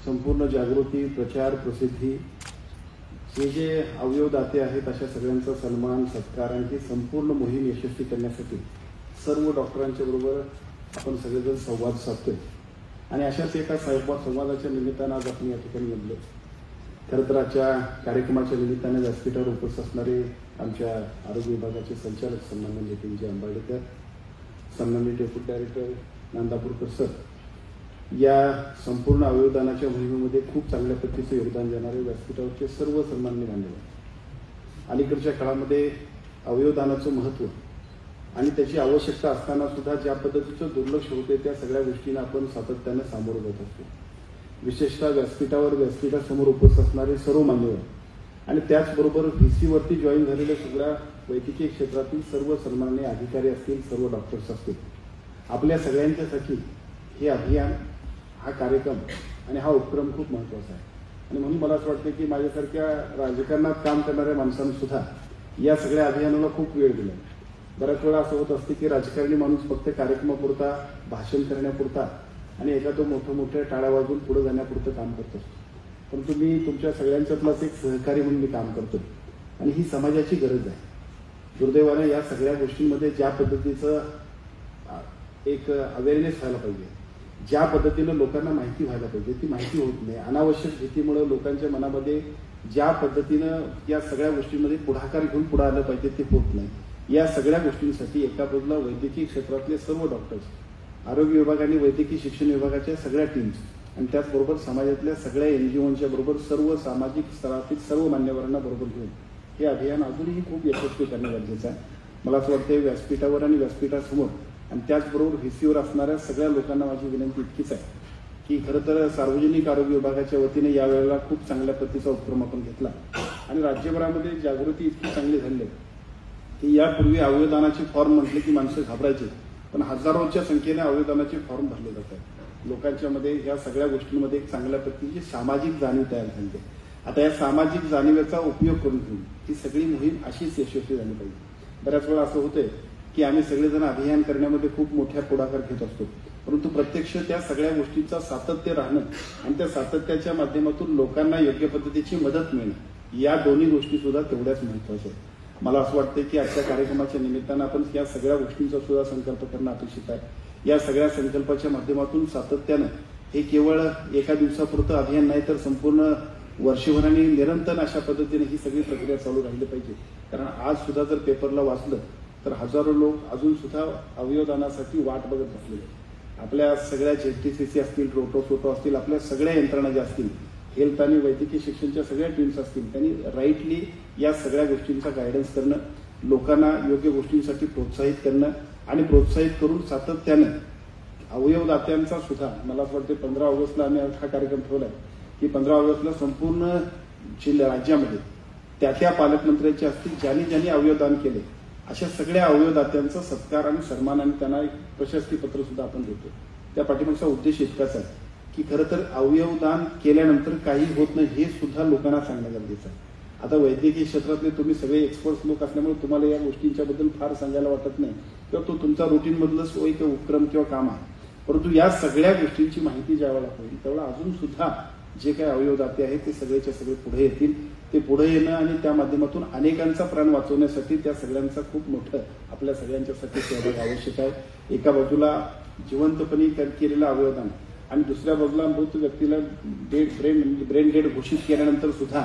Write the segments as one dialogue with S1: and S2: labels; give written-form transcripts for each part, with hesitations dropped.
S1: संपूर्ण जागृती, प्रचार, प्रसिद्धी, जे अवयवदाते आहेत अशा सगळ्यांचा सन्मान, सत्कार आणि ही संपूर्ण मोहीम यशस्वी करण्यासाठी सर्व डॉक्टरांच्या बरोबर आपण सगळेजण संवाद साधतोय. आणि अशाच एका संवादाच्या निमित्तानं आज आपण या ठिकाणी जमलो. खरं तर आजच्या कार्यक्रमाच्या निमित्ताने व्यासपीठावर उपस्थित असणारे आमच्या आरोग्य विभागाचे संचालक सन्माननीय नितीनजी आंबाडेकर, सन्माननीय डेप्युटी डायरेक्टर नांदापूरकर सर, या संपूर्ण अवयवदानाच्या मोहिमेमध्ये खूप चांगल्या पद्धतीचं योगदान देणारे व्यासपीठावरचे सर्व सन्माननीय मान्यवर. अलीकडच्या काळामध्ये अवयवदानाचं महत्त्व आणि त्याची आवश्यकता असताना सुद्धा ज्या पद्धतीचं दुर्लक्ष होते त्या सगळ्या गोष्टींना आपण सातत्याने सामोरं जात असतो. विशेषतः व्यासपीठासमोर उपस्थित असणारे सर्व मान्यवर आणि त्याचबरोबर व्हीसीवरती जॉईन झालेल्या सगळ्या वैद्यकीय क्षेत्रातील सर्व सन्माननीय अधिकारी असतील, सर्व डॉक्टर्स असतील, आपल्या सगळ्यांच्यासाठी हे अभियान, हा कार्यक्रम आणि हा उपक्रम खूप महत्त्वाचा आहे. आणि म्हणून मला असं वाटतं की माझ्यासारख्या राजकारणात काम करणाऱ्या माणसांनी सुद्धा या सगळ्या अभियानाला खूप वेळ दिला. बऱ्याच वेळा असं होत असते की राजकारणी माणूस फक्त कार्यक्रमापुरता, भाषण करण्यापुरता आणि एखादं मोठ्या टाळ्या वाजवून पुढे जाण्यापुरतं काम करत असतो. परंतु मी तुमच्या सगळ्यांच्यातलाच एक सहकारी म्हणून मी काम करतो आणि ही समाजाची गरज आहे. दुर्दैवाने या सगळ्या गोष्टींमध्ये ज्या पद्धतीचं एक अवेअरनेस व्हायला पाहिजे, ज्या पद्धतीनं लोकांना माहिती व्हायला पाहिजे, ती माहिती होत नाही. अनावश्यक भीतीमुळे लोकांच्या मनामध्ये ज्या पद्धतीनं या सगळ्या गोष्टींमध्ये पुढाकार घेऊन पुढे आलं पाहिजे ते होत नाही. या सगळ्या गोष्टींसाठी एका बाजूला वैद्यकीय क्षेत्रातले सर्व डॉक्टर्स, आरोग्य विभाग आणि वैद्यकीय शिक्षण विभागाच्या सगळ्या टीम्स आणि त्याचबरोबर समाजातल्या सगळ्या NGOच्या बरोबर सर्व सामाजिक स्तरातील सर्व मान्यवरांना बरोबर घेऊन हे अभियान अजूनही खूप यशस्वी करणं गरजेचं आहे. मला असं वाटतं व्यासपीठावर आणि व्यासपीठासमोर आणि त्याचबरोबर व्हीसीवर असणाऱ्या सगळ्या लोकांना माझी विनंती इतकीच आहे की खरं तर सार्वजनिक आरोग्य विभागाच्या वतीने यावेळेला खूप चांगल्या पद्धतीचा उपक्रम आपण घेतला आणि राज्यभरामध्ये जागृती इतकी चांगली झाली आहे की यापूर्वी अवयवदानाचे फॉर्म म्हटले की माणसं घाबरायचे, पण हजारोच्या संख्येने अवयवदानाचे फॉर्म भरले जातात. लोकांच्या मध्ये या सगळ्या गोष्टींमध्ये एक चांगल्या पद्धतीची सामाजिक जाणीव तयार झाली आहे. आता या सामाजिक जाणीवेचा उपयोग करून घेऊन ही सगळी मोहीम अशीच यशस्वी झाली पाहिजे. बऱ्याच वेळा असं होतंय की आम्ही सगळेजण अभियान करण्यामध्ये खूप मोठ्या पुढाकार घेत असतो, परंतु प्रत्यक्ष त्या सगळ्या गोष्टींचा सातत्य राहणं आणि त्या सातत्याच्या माध्यमातून लोकांना योग्य पद्धतीची मदत मिळणं, या दोन्ही गोष्टी सुद्धा तेवढ्याच महत्वाच्या आहेत. मला असं वाटतं की आजच्या कार्यक्रमाच्या निमित्तानं आपण या सगळ्या गोष्टींचा सुद्धा संकल्प करणं अपेक्षित आहे. या सगळ्या संकल्पाच्या माध्यमातून सातत्यानं हे केवळ एका दिवसापुरतं अभियान नाही तर संपूर्ण वर्षभराने निरंतर अशा पद्धतीने ही सगळी प्रक्रिया चालू राहिली पाहिजे. कारण आज सुद्धा जर पेपरला वाचलं तर हजारो लोक अजून सुद्धा अवयवदानासाठी वाट बघत बसलेले. आपल्या सगळ्या ZTCC असतील, रोटो असतील, आपल्या सगळ्या यंत्रणा ज्या असतील, हेल्थ आणि वैद्यकीय शिक्षणच्या सगळ्या टीम्स असतील, त्यांनी राईटली या सगळ्या गोष्टींचा गायडन्स करणं, लोकांना योग्य गोष्टींसाठी प्रोत्साहित करणं आणि प्रोत्साहित करून सातत्यानं अवयवदात्यांचा सुद्धा, मला असं वाटतं 15 ऑगस्टला आम्ही हा कार्यक्रम ठेवलाय की 15 ऑगस्टला संपूर्ण राज्यामध्ये त्या पालकमंत्र्यांचे असतील ज्यांनी अवयवदान केले अशा सगळ्या अवयवदात्यांचा सत्कार आणि सन्मान आणि त्यांना एक प्रशस्तीपत्र सुद्धा आपण देतो. त्या पाठीमागचा उद्देश इतकाच आहे की खरं तर अवयवदान केल्यानंतर काही होत नाही हे सुद्धा लोकांना सांगणं गरजेचं आहे. आता वैद्यकीय क्षेत्रातले तुम्ही सगळे एक्सपर्ट्स लोक असल्यामुळे तुम्हाला या गोष्टींच्याबद्दल फार सांगायला वाटत नाही किंवा तो तुमचा रुटीनमधलं सोय किंवा उपक्रम किंवा काम आहे, परंतु या सगळ्या गोष्टींची माहिती ज्यावेळेला होईल त्यावेळेला अजून सुद्धा जे काही अवयवदाते आहेत ते सगळेच्या सगळे पुढे येतील. ते पुढे येणं आणि त्या माध्यमातून अनेकांचा प्राण वाचवण्यासाठी त्या सगळ्यांचा खूप मोठं आपल्या सगळ्यांच्यासाठी सहभाग आवश्यक आहे. एका बाजूला जिवंतपणे केलेलं अवयवदान आणि दुसऱ्या बाजूला मृत व्यक्तीला ब्रेन डेड घोषित केल्यानंतर सुद्धा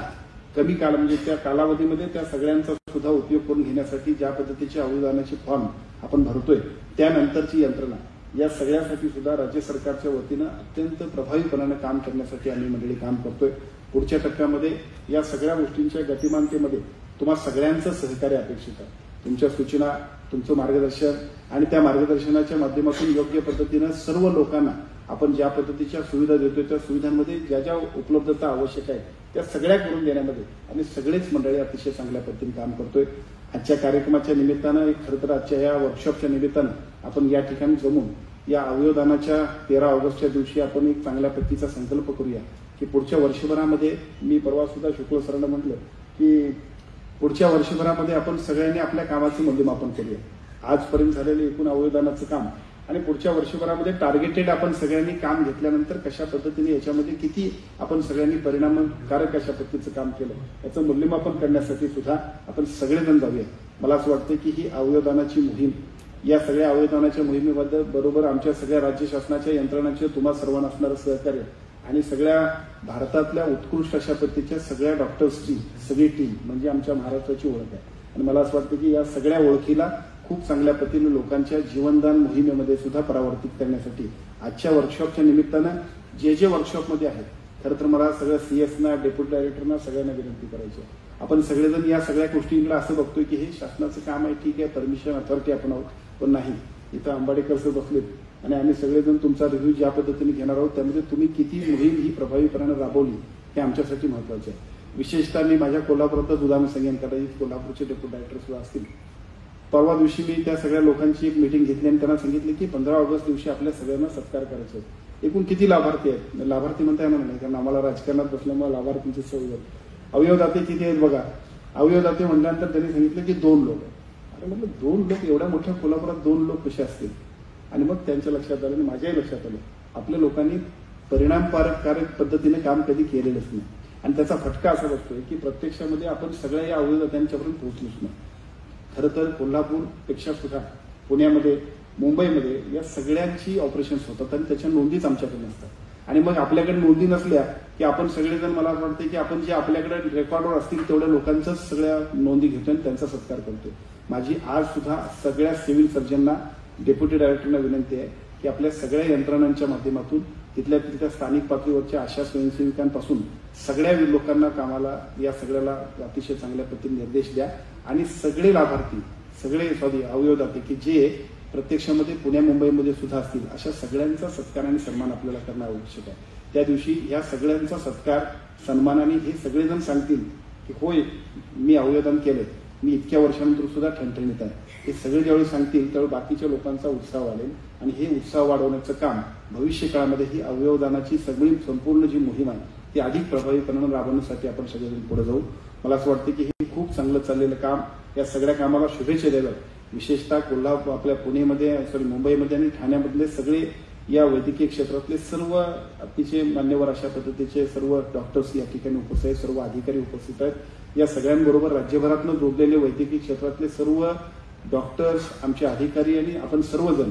S1: कमी काळ म्हणजे त्या कालावधीमध्ये त्या सगळ्यांचा सुद्धा उपयोग करून घेण्यासाठी ज्या पद्धतीचे अवयवदानाचे फॉर्म आपण भरतोय, त्यानंतरची यंत्रणा, या सगळ्यासाठी सुद्धा राज्य सरकारच्या वतीनं अत्यंत प्रभावीपणाने काम करण्यासाठी आम्ही मंडळी काम करतोय. पुढच्या टप्प्यामध्ये या सगळ्या गोष्टींच्या गतिमानतेमध्ये तुम्हा सगळ्यांचं सहकार्य अपेक्षित आहे. तुमच्या सूचना, तुमचं मार्गदर्शन आणि त्या मार्गदर्शनाच्या माध्यमातून योग्य पद्धतीनं सर्व लोकांना आपण ज्या पद्धतीच्या सुविधा देतोय त्या सुविधांमध्ये ज्या उपलब्धता आवश्यक आहे त्या सगळ्या करून देण्यामध्ये आम्ही सगळेच मंडळी अतिशय चांगल्या पद्धतीने काम करतोय. आजच्या कार्यक्रमाच्या निमित्तानं खरं तर आजच्या या वर्कशॉपच्या निमित्तानं आपण या ठिकाणी जमून या अवयवदानाच्या 13 ऑगस्टच्या दिवशी आपण एक चांगल्या पद्धतीचा संकल्प करूया की पुढच्या वर्षभरामध्ये, मी परवा सुद्धा शुक्ल सरांना म्हटलं की पुढच्या वर्षभरामध्ये आपण सगळ्यांनी आपल्या कामाचं मूल्यमापन करूया. आजपर्यंत झालेलं एकूण अवयवदानाचं काम आणि पुढच्या वर्षभरामध्ये टार्गेटेड आपण सगळ्यांनी काम घेतल्यानंतर कशा पद्धतीने याच्यामध्ये किती आपण सगळ्यांनी परिणामकारक अशा पद्धतीचं काम केलं याचं मूल्यमापन करण्यासाठी सुद्धा आपण सगळेजण जाऊया. मला असं वाटतं की ही अवयवदानाची मोहीम, या सगळ्या अवयवदानाच्या मोहिमेबद्दल बरोबर आमच्या सगळ्या राज्य शासनाच्या यंत्रणांचे तुम्हा सर्वांना असणारं सहकार्य आणि सगळ्या भारतातल्या उत्कृष्ट अशा पद्धतीच्या सगळ्या डॉक्टर्सची सगळी टीम म्हणजे आमच्या महाराष्ट्राची ओळख आहे. आणि मला असं वाटतं की या सगळ्या ओळखीला खूप चांगल्या पद्धतीने लोकांच्या जीवनदान मोहिमेमध्ये सुद्धा परावर्तित करण्यासाठी आजच्या वर्कशॉपच्या निमित्तानं जे वर्कशॉपमध्ये आहेत, खरं तर मला सगळ्या सीएसना, डेप्युटी डायरेक्टरना सगळ्यांना विनंती करायची आहे. आपण सगळेजण या सगळ्या गोष्टींकडे असं बघतोय की हे शासनाचं काम आहे, ठीक आहे, परमिशन अथॉरिटी आपण आहोत, पण नाही, इथं आंबाडेकर सर बसलेत आणि आम्ही सगळेजण तुमचा रिव्ह्यू ज्या पद्धतीने घेणार आहोत त्यामध्ये तुम्ही किती मोहीम ही प्रभावीपणे राबवली हे आमच्यासाठी महत्वाचे आहे. विशेषतः मी माझ्या कोल्हापुरातच उदाहरण सांगेन, कदाचित कोल्हापूरचे डेप्युटी डायरेक्टर सुद्धा असतील. परवा दिवशी मी त्या सगळ्या लोकांची एक मीटिंग घेतली आणि त्यांना सांगितलं की 15 ऑगस्ट दिवशी आपल्या सगळ्यांना सत्कार करायचा आहे. एकूण किती लाभार्थी आहेत? लाभार्थी म्हणता येणार नाही कारण आम्हाला राजकारणात बसल्यामुळे लाभार्थींची सवय होती. अवयवदाते किती आहेत बघा. अवयवदाते म्हटल्यानंतर त्यांनी सांगितलं की 2 लोक. अरे म्हटलं 2 लोक, एवढ्या मोठ्या कोल्हापुरात 2 लोक कसे असतील? आणि मग त्यांच्या लक्षात आलं आणि माझ्याही लक्षात आलं आपल्या लोकांनी परिणामकारक पद्धतीने काम कधी केलेलंच नाही. आणि त्याचा फटका असा बसतोय की प्रत्यक्षामध्ये आपण सगळ्या या अवयवदात्यांच्यापर्यंत पोहोचलोच नाही. खरं तर कोल्हापूरपेक्षा सुद्धा पुण्यामध्ये, मुंबईमध्ये या सगळ्यांची ऑपरेशन्स होतात आणि त्याच्या नोंदीच आमच्याकडे नसतात. आणि मग आपल्याकडे नोंदी नसल्या की आपण सगळेजण, मला असं वाटतं की आपण जे आपल्याकडे रेकॉर्डवर असतील तेवढ्या लोकांच्याच सगळ्या नोंदी घेतोय आणि त्यांचा सत्कार करतोय. माझी आज सुद्धा सगळ्या सिव्हिल सर्जनना, डेप्युटी डायरेक्टरना विनंती आहे की आपल्या सगळ्या यंत्रणांच्या माध्यमातून तिथल्या स्थानिक पातळीवरच्या आशा स्वयंसेविकांपासून सगळ्या लोकांना कामाला या सगळ्याला अतिशय चांगल्या पद्धतीने निर्देश द्या आणि सगळे लाभार्थी, सगळे अवयवदाते की जे प्रत्यक्षामध्ये पुण्या मुंबईमध्ये सुद्धा असतील अशा सगळ्यांचा सत्कार आणि सन्मान आपल्याला करणं आवश्यक आहे. त्या दिवशी या सगळ्यांचा सत्कार सन्मानाने हे सगळेजण सांगतील की होय मी अवयवदान केलंय, मी इतक्या वर्षानंतर सुद्धा ठणठणीत आहे. हे सगळे ज्यावेळी सांगतील त्यावेळी बाकीच्या लोकांचा उत्साह वाढेल आणि हे उत्साह वाढवण्याचं काम भविष्य काळामध्ये ही अवयवदानाची सगळी संपूर्ण जी मोहीम आहे ती अधिक प्रभावीपणे राबवण्यासाठी आपण सगळेजण पुढे जाऊ. मला असं वाटतं की हे खूप चांगलं चाललेलं काम, या सगळ्या कामाला शुभेच्छा द्याव्यात. विशेषतः कोल्हापूर, आपल्या पुणेमध्ये, मुंबईमध्ये आणि ठाण्यामधले सगळे या वैद्यकीय क्षेत्रातले सर्व अतिशय मान्यवर अशा पद्धतीचे सर्व डॉक्टर्स या ठिकाणी उपस्थित आहेत, सर्व अधिकारी उपस्थित आहेत. या सगळ्यांबरोबर राज्यभरातनं जोडलेले वैद्यकीय क्षेत्रातले सर्व डॉक्टर्स, आमचे अधिकारी आणि आपण सर्वजण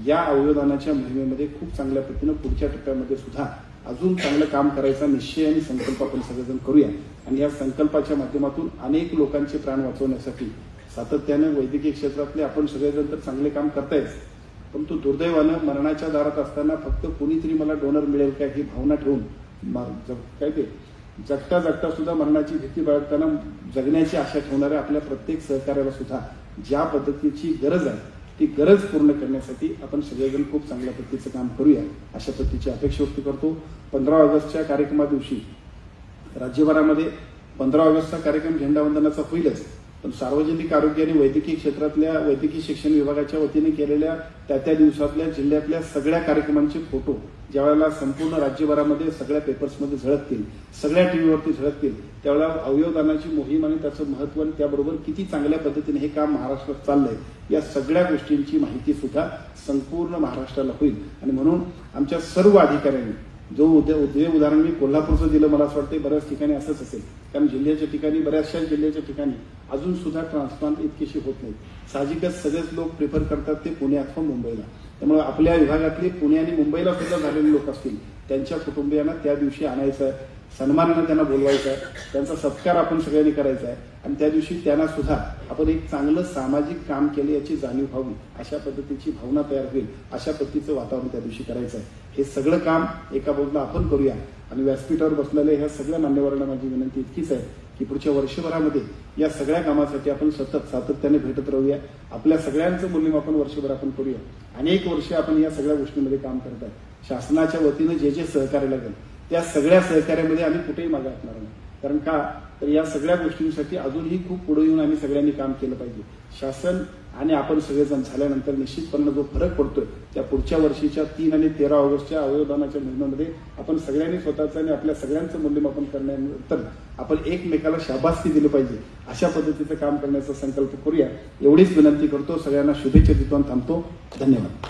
S1: या अवयवदानाच्या मोहिमेमध्ये खूप चांगल्या पद्धतीनं पुढच्या टप्प्यामध्ये सुद्धा अजून चांगलं काम करायचा निश्चय आणि संकल्प आपण सगळेजण करूया. आणि या संकल्पाच्या माध्यमातून अनेक लोकांचे प्राण वाचवण्यासाठी सातत्यानं वैद्यकीय क्षेत्रातले आपण सगळेजण तर चांगले काम करतायच, परंतु दुर्दैवानं मरणाच्या दारात असताना फक्त कोणीतरी मला डोनर मिळेल का ही भावना ठेवून काय ते जगता जगता सुद्धा मरणाची भीती बाळगताना जगण्याची आशा ठेवणाऱ्या आपल्या प्रत्येक सहकार्याला सुद्धा ज्या पद्धतीची गरज आहे ती गरज पूर्ण करण्यासाठी आपण सगळेजण खूप चांगल्या पद्धतीचं काम करूया अशा पद्धतीची अपेक्षा व्यक्त करतो. 15 ऑगस्टच्या कार्यक्रमा दिवशी राज्यभरामध्ये 15 ऑगस्टचा कार्यक्रम झेंडावंदनाचा होईलच, पण सार्वजनिक आरोग्य आणि वैद्यकीय क्षेत्रातल्या वैद्यकीय शिक्षण विभागाच्या वतीने केलेल्या त्या दिवसातल्या जिल्ह्यातल्या सगळ्या कार्यक्रमांचे फोटो ज्यावेळेला संपूर्ण राज्यभरामध्ये सगळ्या पेपर्समध्ये झळकतील, सगळ्या टीव्हीवरती झळकतील, त्यावेळेला अवयवदानाची मोहीम आणि त्याचं महत्व आणि त्याबरोबर किती चांगल्या पद्धतीने हे काम महाराष्ट्रात चाललंय या सगळ्या गोष्टींची माहिती सुद्धा संपूर्ण महाराष्ट्राला होईल. आणि म्हणून आमच्या सर्व अधिकाऱ्यांनी जो उदाहरण मी कोल्हापूरचं दिलं, मला असं वाटतं बऱ्याच ठिकाणी असंच असेल, कारण जिल्ह्याच्या ठिकाणी, बऱ्याचशा जिल्ह्याच्या ठिकाणी अजून सुद्धा ट्रान्सप्लांट इतकीशी होत नाही. साहजिकच सगळेच लोक प्रिफर करतात ते पुणे अथवा मुंबईला. त्यामुळे आपल्या विभागातले पुणे आणि मुंबईला सुद्धा झालेले लोक असतील त्यांच्या कुटुंबियांना त्या दिवशी आणायचं आहे, सन्मानानं त्यांना बोलवायचं आहे, त्यांचा सत्कार आपण सगळ्यांनी करायचा आहे आणि त्या दिवशी त्यांना सुद्धा आपण एक चांगलं सामाजिक काम केले याची जाणीव व्हावी, अशा पद्धतीची भावना तयार होईल, अशा पद्धतीचं वातावरण त्या दिवशी करायचं आहे. हे सगळं काम एका बाजूला आपण करूया आणि व्यासपीठावर बसलेल्या ह्या सगळ्या मान्यवरांना माझी विनंती इतकीच आहे की पुढच्या वर्षभरामध्ये या सगळ्या कामासाठी आपण सातत्याने भेटत राहूया. आपल्या सगळ्यांचं मूल्यमापन वर्षभर आपण करूया. अनेक वर्ष आपण या सगळ्या गोष्टींमध्ये काम करत आहे. शासनाच्या वतीनं जे सहकार्य लागेल त्या सगळ्या सहकार्यामध्ये आम्ही कुठेही मागे हटणार नाही. कारण का तर या सगळ्या गोष्टींसाठी अजूनही खूप पुढे येऊन आम्ही सगळ्यांनी काम केलं पाहिजे. शासन आणि आपण सगळेजण झाल्यानंतर निश्चितपणे जो फरक पडतोय त्या पुढच्या वर्षीच्या 3 आणि 13 ऑगस्टच्या अवयवदानाच्या मोहिमेमध्ये आपण सगळ्यांनी स्वतःचं आणि आपल्या सगळ्यांचं मूल्यमापन करण्यानंतर आपण एकमेकाला शाबासकी दिली पाहिजे अशा पद्धतीचं काम करण्याचा संकल्प करूया. एवढीच विनंती करतो. सगळ्यांना शुभेच्छा देतो आणि थांबतो. धन्यवाद.